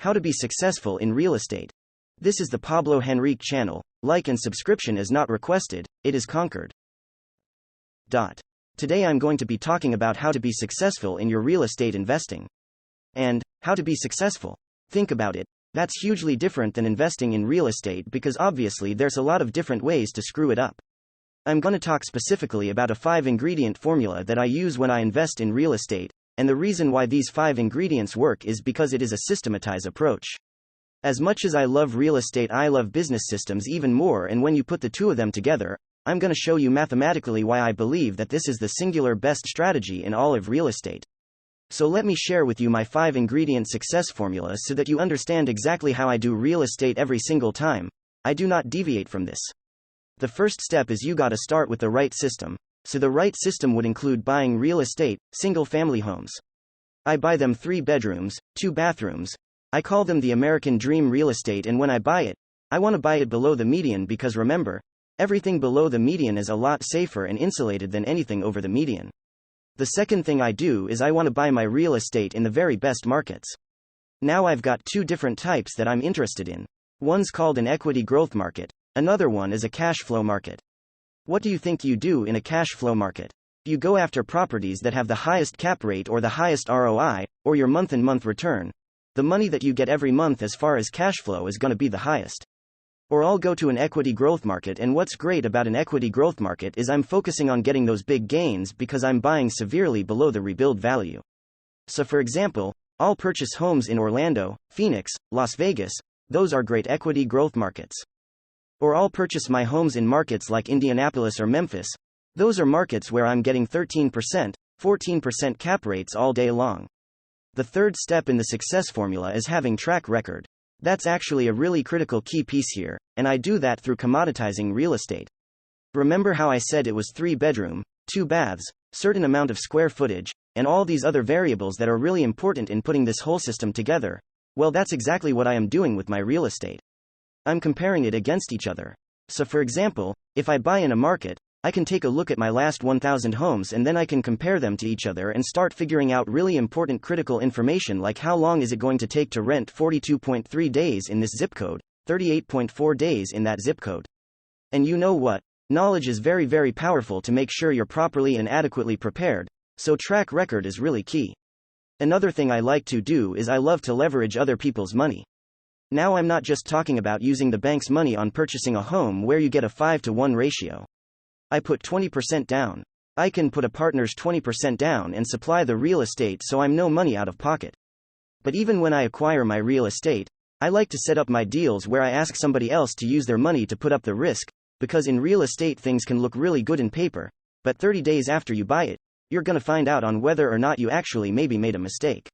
How to be successful in real estate. This is the Pablo Henrique channel. Like and subscription is not requested, it is conquered. Today I'm going to be talking about how to be successful in your real estate investing. And how to be successful. Think about it. That's hugely different than investing in real estate because obviously there's a lot of different ways to screw it up. I'm going to talk specifically about a 5-ingredient formula that I use when I invest in real estate, and the reason why these 5 ingredients work is because it is a systematized approach. As much as I love real estate, I love business systems even more, and when you put the two of them together, I'm going to show you mathematically why I believe that this is the singular best strategy in all of real estate. So let me share with you my 5-ingredient success formula so that you understand exactly how I do real estate every single time. I do not deviate from this. The first step is you gotta start with the right system. So the right system would include buying real estate, single-family homes. I buy them 3 bedrooms, 2 bathrooms. I call them the American dream real estate, and when I buy it, I want to buy it below the median because remember, everything below the median is a lot safer and insulated than anything over the median. The second thing I do is I want to buy my real estate in the very best markets. Now I've got 2 different types that I'm interested in. One's called an equity growth market. Another one is a cash flow market. What do you think you do in a cash flow market? You go after properties that have the highest cap rate or the highest ROI, or your month-and-month return. The money that you get every month as far as cash flow is going to be the highest. Or I'll go to an equity growth market, and what's great about an equity growth market is I'm focusing on getting those big gains because I'm buying severely below the rebuild value. So for example, I'll purchase homes in Orlando, Phoenix, Las Vegas. Those are great equity growth markets. Or I'll purchase my homes in markets like Indianapolis or Memphis. Those are markets where I'm getting 13%, 14% cap rates all day long. The third step in the success formula is having track record. That's actually a really critical key piece here, and I do that through commoditizing real estate. Remember how I said it was 3 bedroom, 2 baths, certain amount of square footage, and all these other variables that are really important in putting this whole system together? Well, that's exactly what I am doing with my real estate. I'm comparing it against each other. So for example, if I buy in a market, I can take a look at my last 1,000 homes and then I can compare them to each other and start figuring out really important critical information like how long is it going to take to rent 42.3 days in this zip code, 38.4 days in that zip code. And you know what? Knowledge is very, very powerful to make sure you're properly and adequately prepared, so track record is really key. Another thing I like to do is I love to leverage other people's money. Now I'm not just talking about using the bank's money on purchasing a home where you get a 5-to-1 ratio. I put 20% down. I can put a partner's 20% down and supply the real estate so I'm no money out of pocket. But even when I acquire my real estate, I like to set up my deals where I ask somebody else to use their money to put up the risk, because in real estate things can look really good in paper, but 30 days after you buy it, you're gonna find out on whether or not you actually maybe made a mistake.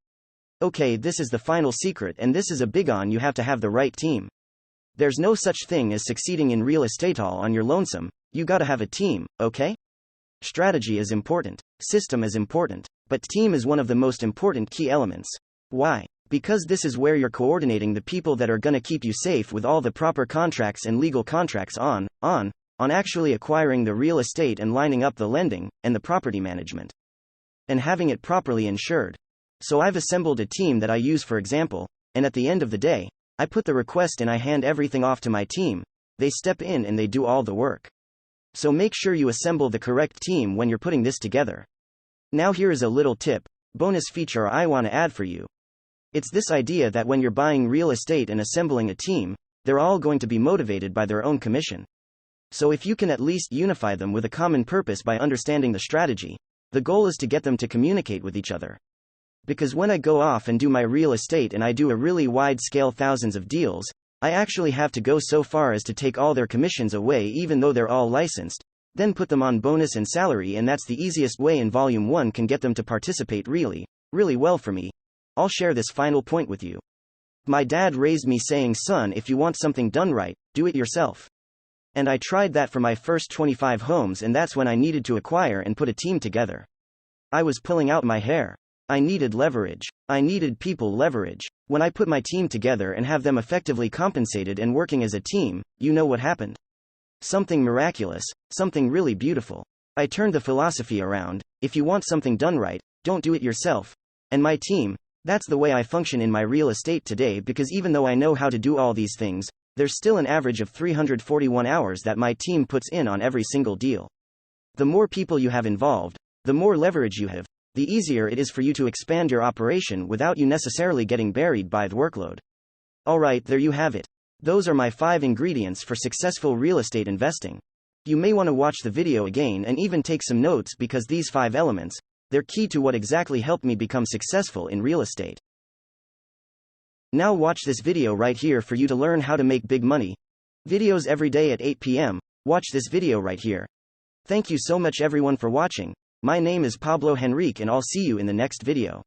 Okay, this is the final secret, and this is a big one: you have to have the right team. There's no such thing as succeeding in real estate all on your lonesome. You gotta have a team, okay? Strategy is important, system is important, but team is one of the most important key elements. Why? Because this is where you're coordinating the people that are gonna keep you safe with all the proper contracts and legal contracts on actually acquiring the real estate and lining up the lending, and the property management. And having it properly insured. So I've assembled a team that I use, for example, and at the end of the day, I put the request and I hand everything off to my team. They step in and they do all the work. So make sure you assemble the correct team when you're putting this together. Now here is a little tip, bonus feature I want to add for you. It's this idea that when you're buying real estate and assembling a team, they're all going to be motivated by their own commission. So if you can at least unify them with a common purpose by understanding the strategy, the goal is to get them to communicate with each other. Because when I go off and do my real estate and I do a really wide scale thousands of deals, I actually have to go so far as to take all their commissions away even though they're all licensed, then put them on bonus and salary, and that's the easiest way in volume 1 can get them to participate really, really well for me. I'll share this final point with you. My dad raised me saying, son, if you want something done right, do it yourself. And I tried that for my first 25 homes, and that's when I needed to acquire and put a team together. I was pulling out my hair. I needed leverage. I needed people leverage. When I put my team together and have them effectively compensated and working as a team, you know what happened? Something miraculous, something really beautiful. I turned the philosophy around. If you want something done right, don't do it yourself. And my team, That's the way I function in my real estate today, because even though I know how to do all these things, there's still an average of 341 hours that my team puts in on every single deal. The more people you have involved, the more leverage you have, the easier it is for you to expand your operation without you necessarily getting buried by the workload. Alright, there you have it. Those are my 5 ingredients for successful real estate investing. You may want to watch the video again and even take some notes, because these 5 elements, they're key to what exactly helped me become successful in real estate. Now watch this video right here for you to learn how to make big money. Videos every day at 8 p.m. Watch this video right here. Thank you so much everyone for watching. My name is Pablo Henrique and I'll see you in the next video.